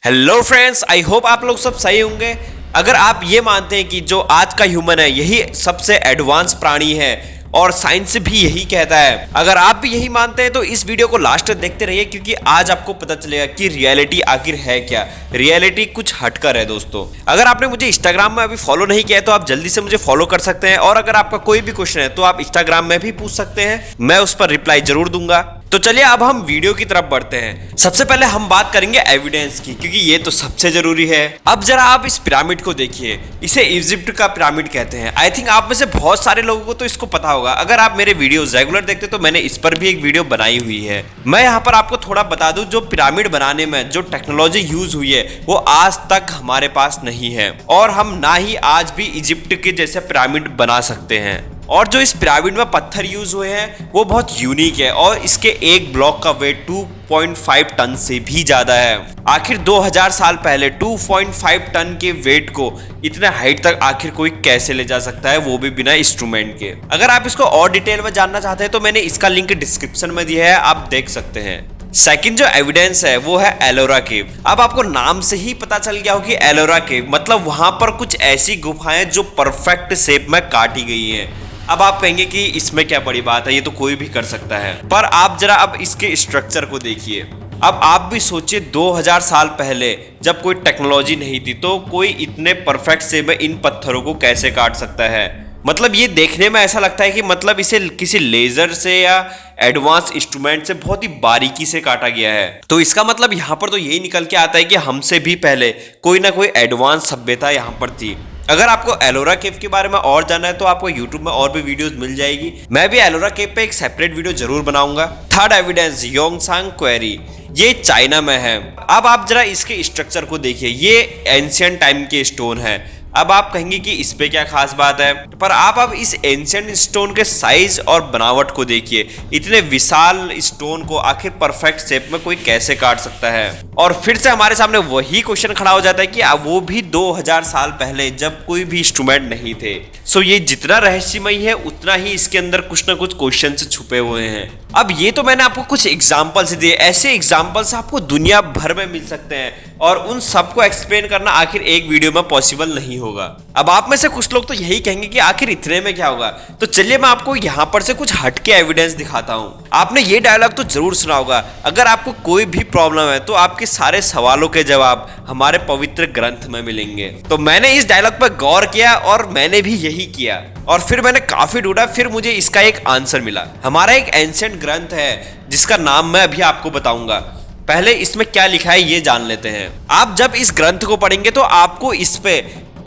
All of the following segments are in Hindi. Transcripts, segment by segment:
हेलो फ्रेंड्स, आई होप आप लोग सब सही होंगे। अगर आप ये मानते हैं कि जो आज का ह्यूमन है यही सबसे एडवांस प्राणी है और साइंस भी यही कहता है, अगर आप भी यही मानते हैं तो इस वीडियो को लास्ट तक देखते रहिए, क्योंकि आज आपको पता चलेगा कि रियलिटी आखिर है क्या। रियलिटी कुछ हटकर है दोस्तों। अगर आपने मुझे इंस्टाग्राम में अभी फॉलो नहीं किया है तो आप जल्दी से मुझे फॉलो कर सकते हैं, और अगर आपका कोई भी क्वेश्चन है तो आप इंस्टाग्राम में भी पूछ सकते हैं, मैं उस पर रिप्लाई जरूर दूंगा। तो चलिए अब हम वीडियो की तरफ बढ़ते हैं। सबसे पहले हम बात करेंगे एविडेंस की, क्योंकि ये तो सबसे जरूरी है। अब जरा आप इस पिरामिड को देखिए, इसे इजिप्ट का पिरामिड कहते हैं। आई थिंक आप में से बहुत सारे लोगों को तो इसको पता होगा। अगर आप मेरे वीडियोस रेगुलर देखते तो मैंने इस पर भी एक वीडियो बनाई हुई है। मैं यहाँ पर आपको थोड़ा बता दूं, जो पिरामिड बनाने में जो टेक्नोलॉजी यूज हुई है वो आज तक हमारे पास नहीं है, और हम ना ही आज भी इजिप्ट के जैसे पिरामिड बना सकते हैं। और जो इस पिरामिड में पत्थर यूज हुए हैं वो बहुत यूनिक है, और इसके एक ब्लॉक का वेट 2.5 टन से भी ज्यादा है। आखिर 2000 साल पहले 2.5 टन के वेट को इतने हाइट तक आखिर कोई कैसे ले जा सकता है, वो भी बिना इंस्ट्रूमेंट के। अगर आप इसको और डिटेल में जानना चाहते हैं तो मैंने इसका लिंक डिस्क्रिप्शन में दिया है, आप देख सकते हैं। सेकंड जो एविडेंस है वो है एलोरा केव। अब आपको नाम से ही पता चल गया हो कि एलोरा केव मतलब वहां पर कुछ ऐसी गुफाएं जो परफेक्ट शेप में काटी गई हैं। अब आप कहेंगे कि इसमें क्या बड़ी बात है, ये तो कोई भी कर सकता है, पर आप जरा अब इसके स्ट्रक्चर को देखिए। अब आप भी सोचिए 2000 साल पहले जब कोई टेक्नोलॉजी नहीं थी तो कोई इतने परफेक्ट शेप में इन पत्थरों को कैसे काट सकता है। मतलब ये देखने में ऐसा लगता है कि मतलब इसे किसी लेजर से या एडवांस इंस्ट्रूमेंट से बहुत ही बारीकी से काटा गया है। तो इसका मतलब यहाँ पर तो यही निकल के आता है कि हमसे भी पहले कोई ना कोई एडवांस सभ्यता यहाँ पर थी। अगर आपको एलोरा केव के बारे में और जानना है तो आपको यूट्यूब में और भी वीडियोस मिल जाएगी। मैं भी एलोरा केव पे एक सेपरेट वीडियो जरूर बनाऊंगा। थर्ड एविडेंस योंगसांग क्वेरी, ये चाइना में है। अब आप जरा इसके स्ट्रक्चर को देखिए, ये एंशियंट टाइम के स्टोन है। अब आप कहेंगे कि इस पे क्या खास बात है, पर आप अब इस एंशियंट स्टोन के साइज और बनावट को देखिए। इतने विशाल स्टोन को आखिर परफेक्ट शेप में कोई कैसे काट सकता है। और फिर से हमारे सामने वही क्वेश्चन खड़ा हो जाता है कि वो भी 2000 साल पहले जब कोई भी इंस्ट्रूमेंट नहीं थे। सो ये जितना रहस्यमय है उतना ही इसके अंदर कुछ ना कुछ क्वेश्चन छुपे हुए हैं। अब ये तो मैंने आपको कुछ एग्जाम्पल्स दिए, ऐसे एग्जाम्पल्स आपको दुनिया भर में मिल सकते हैं, और उन सबको एक्सप्लेन करना आखिर एक वीडियो में पॉसिबल नहीं होगा। अब आप में से कुछ लोग तो यही कहेंगे कि आखिर इतने में क्या होगा। तो चलिए मैं आपको यहाँ पर से कुछ हटके एविडेंस दिखाता हूँ। आपने ये डायलॉग तो जरूर सुना होगा, अगर आपको कोई भी प्रॉब्लम है तो आपके सारे सवालों के जवाब हमारे पवित्र ग्रंथ में मिलेंगे। तो मैंने इस डायलॉग पर गौर किया और मैंने भी यही किया, और फिर मैंने काफी ढूंढा, फिर मुझे इसका एक आंसर मिला। हमारा एक एंशिएंट ग्रंथ है जिसका नाम मैं अभी आपको बताऊंगा। पहले इसमें क्या लिखा है ये जान लेते हैं। आप जब इस ग्रंथ को पढ़ेंगे तो आपको इस पे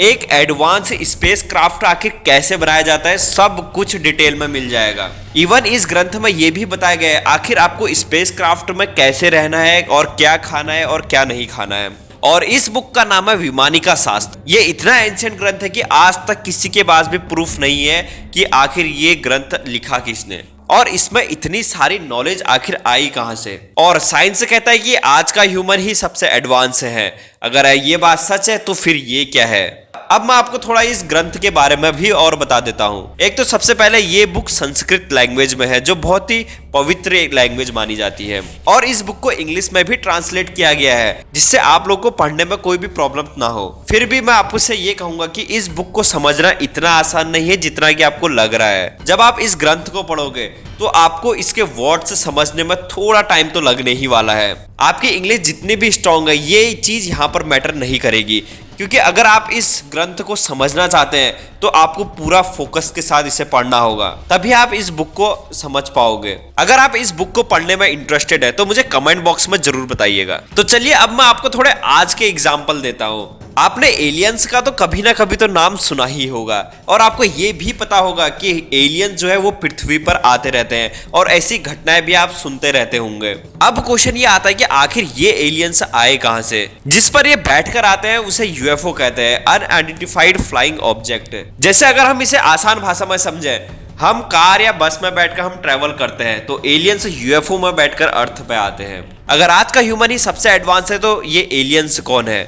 एक एडवांस स्पेस क्राफ्ट आखिर कैसे बनाया जाता है सब कुछ डिटेल में मिल जाएगा। इवन इस ग्रंथ में ये भी बताया गया है आखिर आपको स्पेस क्राफ्ट में कैसे रहना है और क्या खाना है और क्या नहीं खाना है। और इस बुक का नाम है विमानिका शास्त्र। ये इतना एंशिएंट ग्रंथ है कि आज तक किसी के पास भी प्रूफ नहीं है कि आखिर ये ग्रंथ लिखा किसने, और इसमें इतनी सारी नॉलेज आखिर आई कहां से। और साइंस कहता है कि आज का ह्यूमन ही सबसे एडवांस है। अगर ये बात सच है तो फिर ये क्या है। अब मैं आपको थोड़ा इस ग्रंथ के बारे में भी और बता देता हूं। एक तो सबसे पहले ये बुक संस्कृत लैंग्वेज में है, जो बहुत ही पवित्र एक लैंग्वेज मानी जाती है, और इस बुक को इंग्लिश में भी ट्रांसलेट किया गया है जिससे आप लोग को पढ़ने में कोई भी प्रॉब्लम ना हो। फिर भी मैं आपसे ये कहूंगा कि इस बुक को समझना इतना आसान नहीं है जितना कि आपको लग रहा है। जब आप इस ग्रंथ को पढ़ोगे तो आपको इसके वर्ड्स समझने में थोड़ा टाइम तो लगने ही वाला है। आपकी इंग्लिश जितनी भी स्ट्रांग है ये चीज यहाँ पर मैटर नहीं करेगी, क्योंकि अगर आप इस ग्रंथ को समझना चाहते हैं तो आपको पूरा फोकस के साथ इसे पढ़ना होगा, तभी आप इस बुक को समझ पाओगे। अगर आप इस बुक को पढ़ने में इंटरेस्टेड है तो मुझे कमेंट बॉक्स में जरूर बताइएगा। तो चलिए अब मैं आपको थोड़े आज के एग्जाम्पल देता हूँ। आपने एलियंस का तो कभी ना कभी तो नाम सुना ही होगा, और आपको ये भी पता होगा कि एलियंस जो है वो पृथ्वी पर आते रहते हैं, और ऐसी घटनाएं भी आप सुनते रहते होंगे। अब क्वेश्चन ये आता है कि आखिर ये एलियंस आए कहां से। जिस पर ये बैठकर आते हैं उसे यूएफओ कहते हैं, अनआइडेंटिफाइड फ्लाइंग ऑब्जेक्ट। जैसे अगर हम इसे आसान भाषा में समझें, हम कार या बस में बैठकर हम ट्रेवल करते हैं तो एलियंस यूएफओ में बैठकर अर्थ पे आते हैं। अगर आज का ह्यूमन ही सबसे एडवांस है तो ये एलियंस कौन है?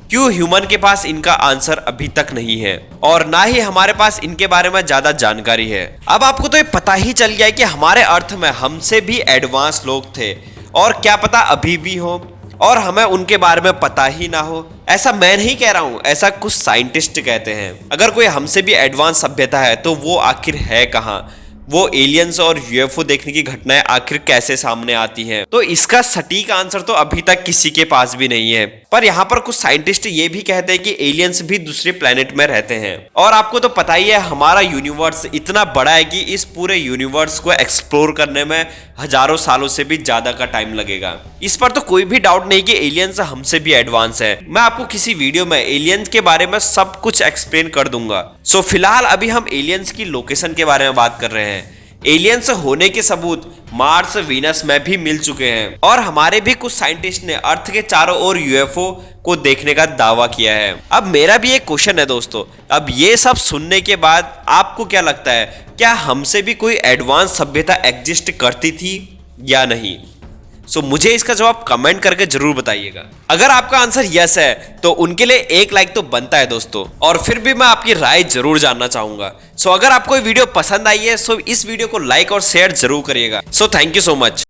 क्यों ह्यूमन के पास इनका आंसर अभी तक नहीं है, और ना ही हमारे पास इनके बारे में ज्यादा जानकारी है। अब आपको तो ये पता ही चल गया है कि हमारे अर्थ में हमसे भी एडवांस लोग थे, और क्या पता अभी भी हो। और हमें उनके बारे में पता ही ना हो। ऐसा मैं नहीं कह रहा हूं, ऐसा कुछ साइंटिस्ट कहते हैं। अगर कोई हमसे भी एडवांस सभ्यता है तो वो आखिर है कहां? वो एलियंस और यूएफओ देखने की घटनाएं आखिर कैसे सामने आती हैं? तो इसका सटीक आंसर तो अभी तक किसी के पास भी नहीं है। पर यहाँ पर कुछ साइंटिस्ट ये भी कहते हैं कि एलियंस भी दूसरे प्लेनेट में रहते हैं। और आपको तो पता ही है, हमारा यूनिवर्स इतना बड़ा है कि इस पूरे यूनिवर्स को एक्सप्लोर करने में हजारों सालों से भी ज्यादा का टाइम लगेगा। इस पर तो कोई भी डाउट नहीं कि एलियंस हमसे भी एडवांस है। मैं आपको किसी वीडियो में एलियंस के बारे में सब कुछ एक्सप्लेन कर दूंगा। सो फिलहाल अभी हम एलियंस की लोकेशन के बारे में बात कर रहे हैं। एलियंस होने के सबूत मार्स, वीनस में भी मिल चुके हैं और हमारे भी कुछ साइंटिस्ट ने अर्थ के चारों ओर यूएफओ को देखने का दावा किया है। अब मेरा भी एक क्वेश्चन है दोस्तों, अब ये सब सुनने के बाद आपको क्या लगता है, क्या हमसे भी कोई एडवांस सभ्यता एग्जिस्ट करती थी या नहीं? सो मुझे इसका जवाब कमेंट करके जरूर बताइएगा। अगर आपका आंसर यस है तो उनके लिए एक लाइक तो बनता है दोस्तों, और फिर भी मैं आपकी राय जरूर जानना चाहूंगा। सो अगर आपको ये वीडियो पसंद आई है सो इस वीडियो को लाइक और शेयर जरूर करिएगा। So thank you so much.